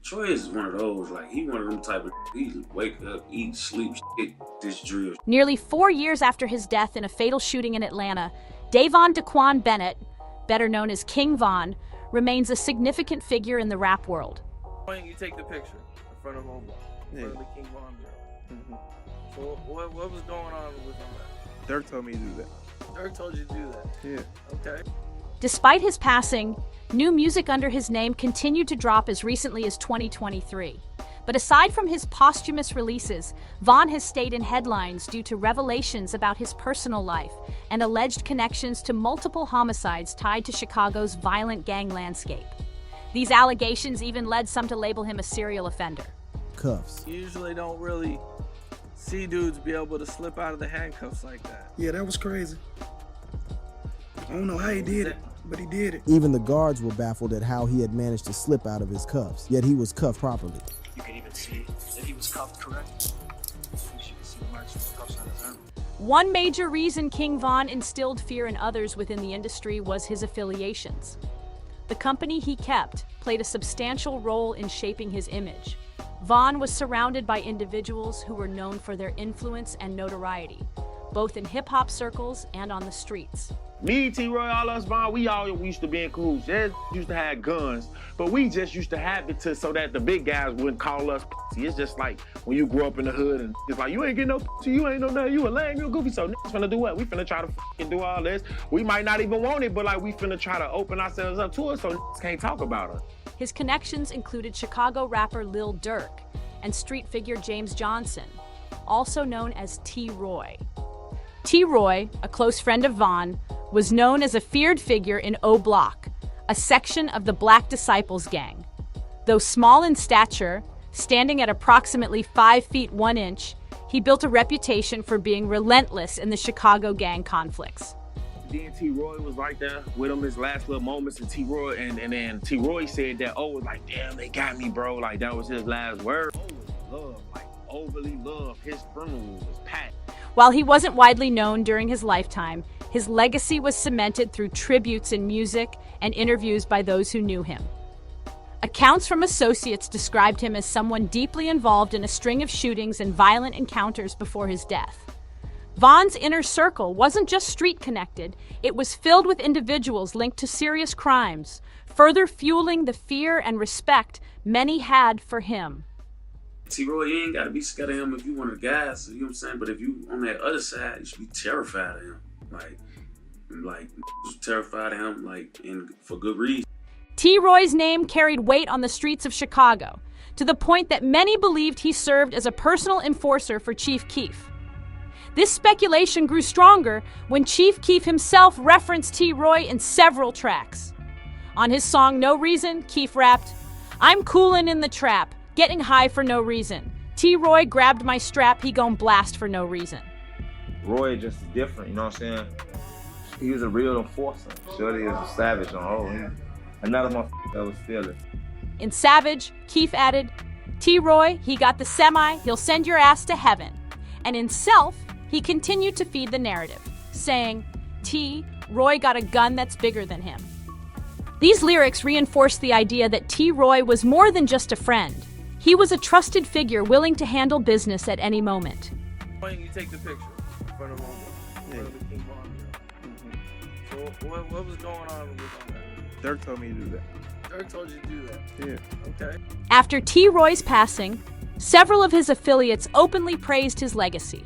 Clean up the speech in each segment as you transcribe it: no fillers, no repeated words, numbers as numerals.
Troy is one of those, like, he one of them type of, he wake up, eat, sleep, shit, this drill. Nearly 4 years after his death in a fatal shooting in Atlanta, Davon Daquan Bennett, better known as King Von, remains a significant figure in the rap world. You take the picture in front of Odee, in front of the King Von girl. So what was going on with that? Dirk told me to do that. Dirk told you to do that? Yeah. Okay. Despite his passing, new music under his name continued to drop as recently as 2023. But aside from his posthumous releases, Von has stayed in headlines due to revelations about his personal life and alleged connections to multiple homicides tied to Chicago's violent gang landscape. These allegations even led some to label him a serial offender. Cuffs. You usually don't really see dudes be able to slip out of the handcuffs like that. Yeah, that was crazy. I don't know how he did it, but he did it. Even the guards were baffled at how he had managed to slip out of his cuffs, yet he was cuffed properly. You can even see that he was cuffed correctly. You should see the marks of the cuffs on his arm. One major reason King Von instilled fear in others within the industry was his affiliations. The company he kept played a substantial role in shaping his image. Von was surrounded by individuals who were known for their influence and notoriety, both in hip-hop circles and on the streets. Me, T-Roy, all us, Von, we all used to be in cahoots. They used to have guns, but we just used to have it so that the big guys wouldn't call us pussy. It's just like when you grew up in the hood and it's like, you ain't getting no pussy, you ain't no nothing, you a lame, you a goofy, so niggas finna do what? We finna try to fucking do all this. We might not even want it, but like we finna try to open ourselves up to it so niggas can't talk about us. His connections included Chicago rapper Lil Durk and street figure James Johnson, also known as T-Roy. T-Roy, a close friend of Von, was known as a feared figure in O Block, a section of the Black Disciples gang. Though small in stature, standing at approximately 5 feet 1 inch, he built a reputation for being relentless in the Chicago gang conflicts. Then T-Roy was right there with him his last little moments, and T-Roy, and then T-Roy said that, oh, was like, damn, they got me, bro. Like, that was his last word. Oh, love, like, overly love. His funeral was packed. While he wasn't widely known during his lifetime, his legacy was cemented through tributes in music and interviews by those who knew him. Accounts from associates described him as someone deeply involved in a string of shootings and violent encounters before his death. Von's inner circle wasn't just street-connected, it was filled with individuals linked to serious crimes, further fueling the fear and respect many had for him. T-Roy, you ain't gotta be scared of him if you one of the guys, you know what I'm saying? But if you on that other side, you should be terrified of him. Like terrified of him, like, and for good reason. T-Roy's name carried weight on the streets of Chicago, to the point that many believed he served as a personal enforcer for Chief Keef. This speculation grew stronger when Chief Keef himself referenced T-Roy in several tracks. On his song No Reason, Keef rapped, "I'm coolin' in the trap, getting high for no reason. T-Roy grabbed my strap, he gon' blast for no reason." Roy just different, you know what I'm saying? He was a real enforcer. Shorty is a savage on hold. Another motherfucker that was fearless. In Savage, Keef added, "T-Roy, he got the semi, he'll send your ass to heaven." And in Self, he continued to feed the narrative, saying, "T-Roy got a gun that's bigger than him." These lyrics reinforced the idea that T-Roy was more than just a friend. He was a trusted figure willing to handle business at any moment. You take the picture in front of Odee, in front of the King Von girl. So what was going on with that? Dirk told me to do that. Dirk told you to do that? Yeah. Okay. After T-Roy's passing, several of his affiliates openly praised his legacy.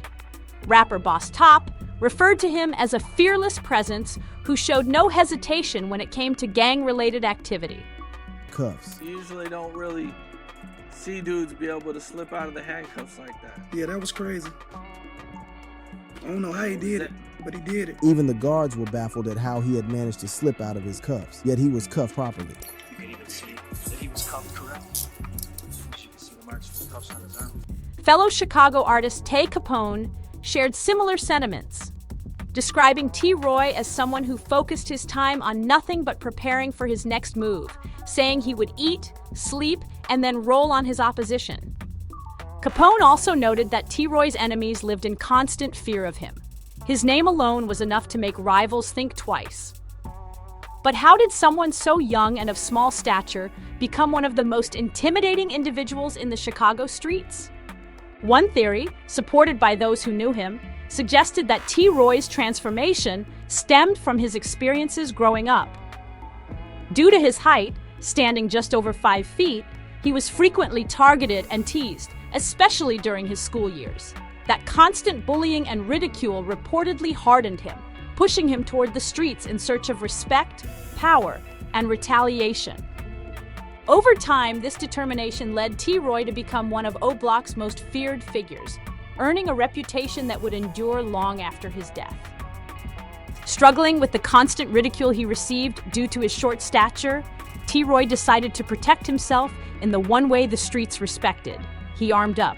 Rapper Boss Top referred to him as a fearless presence who showed no hesitation when it came to gang-related activity. Cuffs. You usually don't really see dudes be able to slip out of the handcuffs like that. Yeah, that was crazy. I don't know how he did it, but he did it. Even the guards were baffled at how he had managed to slip out of his cuffs, yet he was cuffed properly. You can even see that he was cuffed correctly. You should see the marks of the cuffs on his arm. Fellow Chicago artist Tay Capone shared similar sentiments, describing T-Roy as someone who focused his time on nothing but preparing for his next move, saying he would eat, sleep, and then roll on his opposition. Capone also noted that T-Roy's enemies lived in constant fear of him. His name alone was enough to make rivals think twice. But how did someone so young and of small stature become one of the most intimidating individuals in the Chicago streets? One theory, supported by those who knew him, suggested that T. Roy's transformation stemmed from his experiences growing up. Due to his height, standing just over 5 feet, he was frequently targeted and teased, especially during his school years. That constant bullying and ridicule reportedly hardened him, pushing him toward the streets in search of respect, power, and retaliation. Over time, this determination led T. Roy to become one of O Block's most feared figures, earning a reputation that would endure long after his death. Struggling with the constant ridicule he received due to his short stature, T. Roy decided to protect himself in the one way the streets respected. He armed up.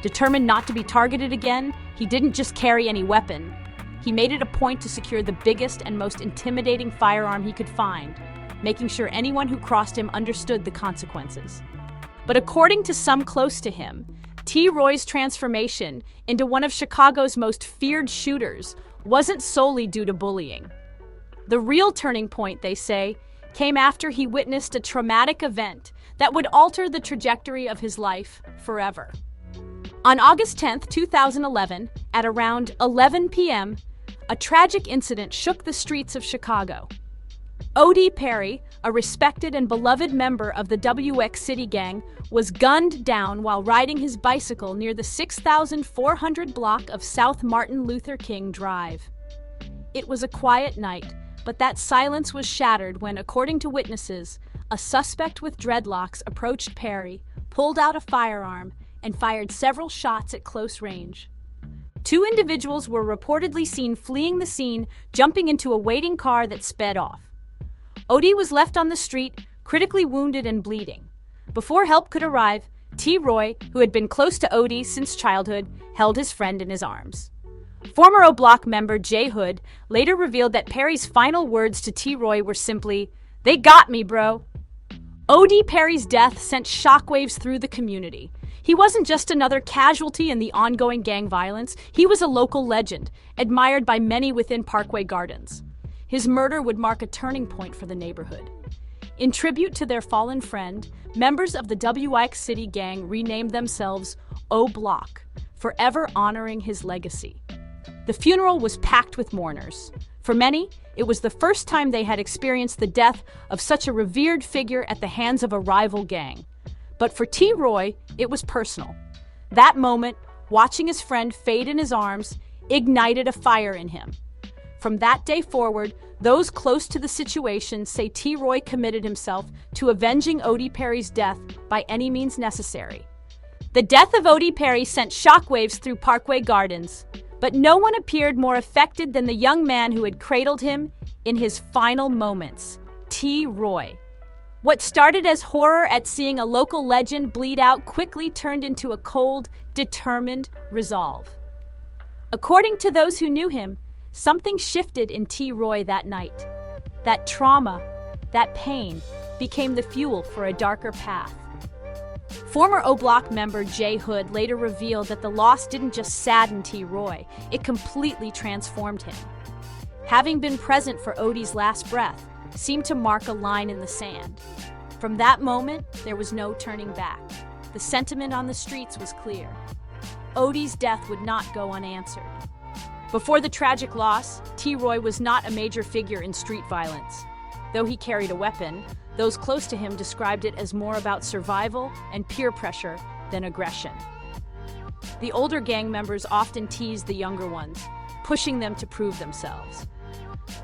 Determined not to be targeted again, he didn't just carry any weapon. He made it a point to secure the biggest and most intimidating firearm he could find, making sure anyone who crossed him understood the consequences. But according to some close to him, T. Roy's transformation into one of Chicago's most feared shooters wasn't solely due to bullying. The real turning point, they say, came after he witnessed a traumatic event that would alter the trajectory of his life forever. On August 10, 2011, at around 11 p.m., a tragic incident shook the streets of Chicago. Odee Perry, a respected and beloved member of the WX City Gang, was gunned down while riding his bicycle near the 6,400 block of South Martin Luther King Drive. It was a quiet night, but that silence was shattered when, according to witnesses, a suspect with dreadlocks approached Perry, pulled out a firearm, and fired several shots at close range. 2 individuals were reportedly seen fleeing the scene, jumping into a waiting car that sped off. Odee was left on the street, critically wounded and bleeding. Before help could arrive, T. Roy, who had been close to Odee since childhood, held his friend in his arms. Former O Block member Jay Hood later revealed that Perry's final words to T. Roy were simply, "They got me, bro." Odee Perry's death sent shockwaves through the community. He wasn't just another casualty in the ongoing gang violence, he was a local legend, admired by many within Parkway Gardens. His murder would mark a turning point for the neighborhood. In tribute to their fallen friend, members of the WX City Gang renamed themselves O Block, forever honoring his legacy. The funeral was packed with mourners. For many, it was the first time they had experienced the death of such a revered figure at the hands of a rival gang. But for T. Roy, it was personal. That moment, watching his friend fade in his arms, ignited a fire in him. From that day forward, those close to the situation say T. Roy committed himself to avenging Odee Perry's death by any means necessary. The death of Odee Perry sent shockwaves through Parkway Gardens, but no one appeared more affected than the young man who had cradled him in his final moments, T. Roy. What started as horror at seeing a local legend bleed out quickly turned into a cold, determined resolve. According to those who knew him, something shifted in T. Roy that night. That trauma, that pain, became the fuel for a darker path. Former O Block member Jay Hood later revealed that the loss didn't just sadden T. Roy, it completely transformed him. Having been present for Odee's last breath seemed to mark a line in the sand. From that moment, there was no turning back. The sentiment on the streets was clear. Odee's death would not go unanswered. Before the tragic loss, T. Roy was not a major figure in street violence. Though he carried a weapon, those close to him described it as more about survival and peer pressure than aggression. The older gang members often teased the younger ones, pushing them to prove themselves.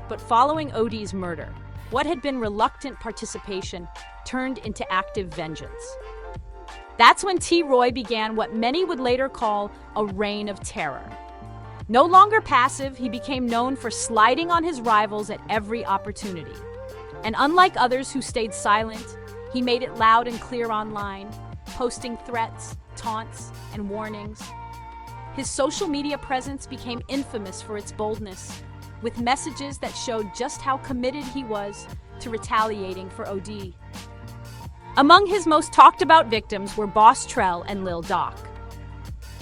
But following Odee's murder, what had been reluctant participation turned into active vengeance. That's when T. Roy began what many would later call a reign of terror. No longer passive, he became known for sliding on his rivals at every opportunity. And unlike others who stayed silent, he made it loud and clear online, posting threats, taunts, and warnings. His social media presence became infamous for its boldness, with messages that showed just how committed he was to retaliating for Odee. Among his most talked about victims were Boss Trell and Lil Doc.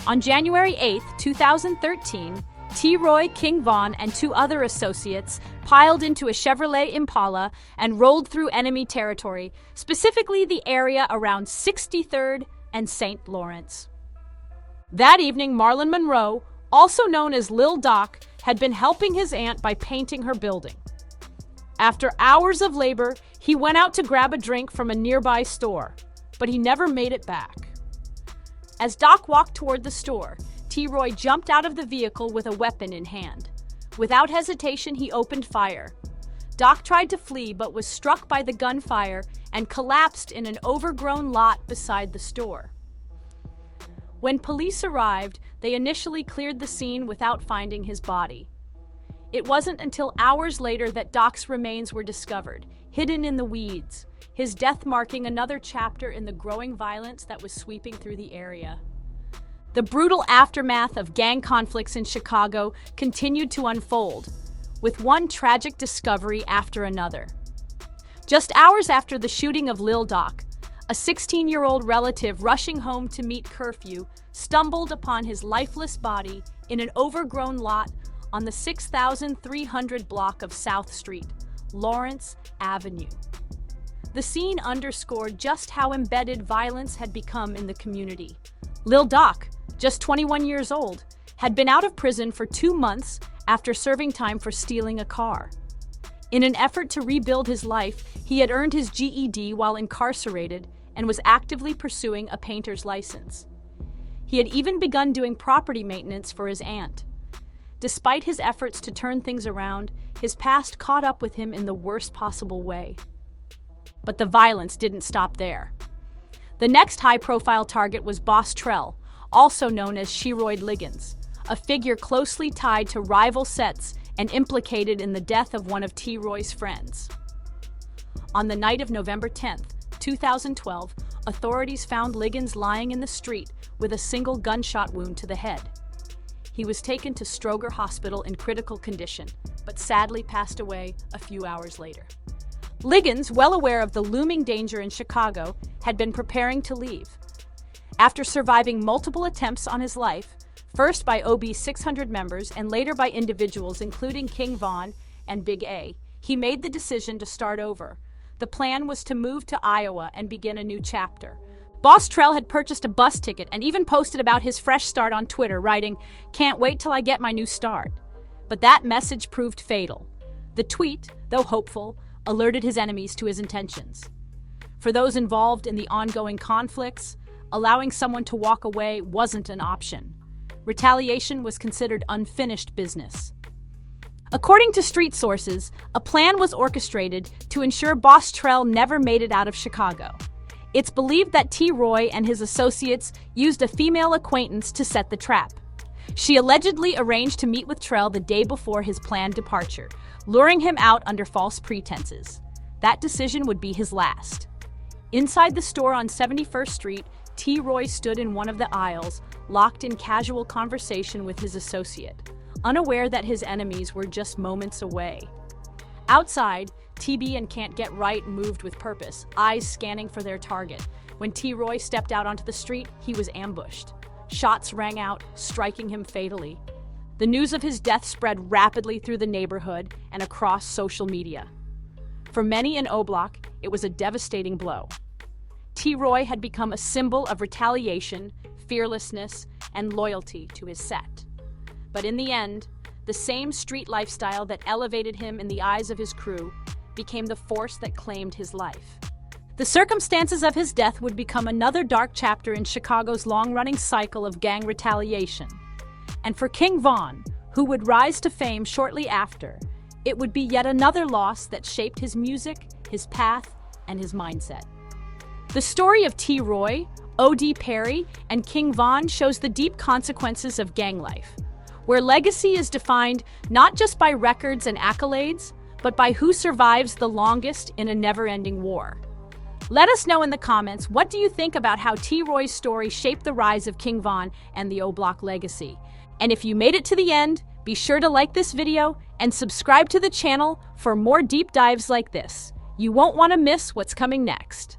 On January 8, 2013, T-Roy, King Von, and 2 other associates piled into a Chevrolet Impala and rolled through enemy territory, specifically the area around 63rd and St. Lawrence. That evening, Marlon Monroe, also known as Lil Doc, had been helping his aunt by painting her building. After hours of labor, he went out to grab a drink from a nearby store, but he never made it back. As Doc walked toward the store, T-Roy jumped out of the vehicle with a weapon in hand. Without hesitation, he opened fire. Doc tried to flee but was struck by the gunfire and collapsed in an overgrown lot beside the store. When police arrived, they initially cleared the scene without finding his body. It wasn't until hours later that Doc's remains were discovered, hidden in the weeds, his death marking another chapter in the growing violence that was sweeping through the area. The brutal aftermath of gang conflicts in Chicago continued to unfold, with one tragic discovery after another. Just hours after the shooting of Lil Doc, a 16-year-old relative rushing home to meet curfew stumbled upon his lifeless body in an overgrown lot on the 6,300 block of South Street, Lawrence Avenue. The scene underscored just how embedded violence had become in the community. Lil Doc, just 21 years old, had been out of prison for 2 months after serving time for stealing a car. In an effort to rebuild his life, he had earned his GED while incarcerated and was actively pursuing a painter's license. He had even begun doing property maintenance for his aunt. Despite his efforts to turn things around, his past caught up with him in the worst possible way. But the violence didn't stop there. The next high-profile target was Boss Trell, also known as Sheroyd Liggins, a figure closely tied to rival sets and implicated in the death of one of T-Roy's friends. On the night of November 10th, 2012, authorities found Liggins lying in the street with a single gunshot wound to the head. He was taken to Stroger Hospital in critical condition, but sadly passed away a few hours later. Liggins, well aware of the looming danger in Chicago, had been preparing to leave. After surviving multiple attempts on his life, first by OB 600 members and later by individuals including King Von and Big A, he made the decision to start over. The plan was to move to Iowa and begin a new chapter. Boss Trell had purchased a bus ticket and even posted about his fresh start on Twitter, writing, "Can't wait till I get my new start." But that message proved fatal. The tweet, though hopeful, alerted his enemies to his intentions. For those involved in the ongoing conflicts, allowing someone to walk away wasn't an option. Retaliation was considered unfinished business. According to street sources, a plan was orchestrated to ensure Boss Trell never made it out of Chicago. It's believed that T-Roy and his associates used a female acquaintance to set the trap. She allegedly arranged to meet with Trell the day before his planned departure, luring him out under false pretenses. That decision would be his last. Inside the store on 71st Street, T-Roy stood in one of the aisles, locked in casual conversation with his associate, unaware that his enemies were just moments away. Outside, TB and Can't Get Right moved with purpose, eyes scanning for their target. When T-Roy stepped out onto the street, he was ambushed. Shots rang out, striking him fatally. The news of his death spread rapidly through the neighborhood and across social media. For many in O-Block, it was a devastating blow. T-Roy had become a symbol of retaliation, fearlessness, and loyalty to his set. But in the end, the same street lifestyle that elevated him in the eyes of his crew became the force that claimed his life. The circumstances of his death would become another dark chapter in Chicago's long-running cycle of gang retaliation. And for King Von, who would rise to fame shortly after, it would be yet another loss that shaped his music, his path, and his mindset. The story of T-Roy, Odee Perry, and King Von shows the deep consequences of gang life, where legacy is defined not just by records and accolades, but by who survives the longest in a never-ending war. Let us know in the comments, what do you think about how T-Roy's story shaped the rise of King Von and the O-Block legacy? And if you made it to the end, be sure to like this video and subscribe to the channel for more deep dives like this. You won't want to miss what's coming next.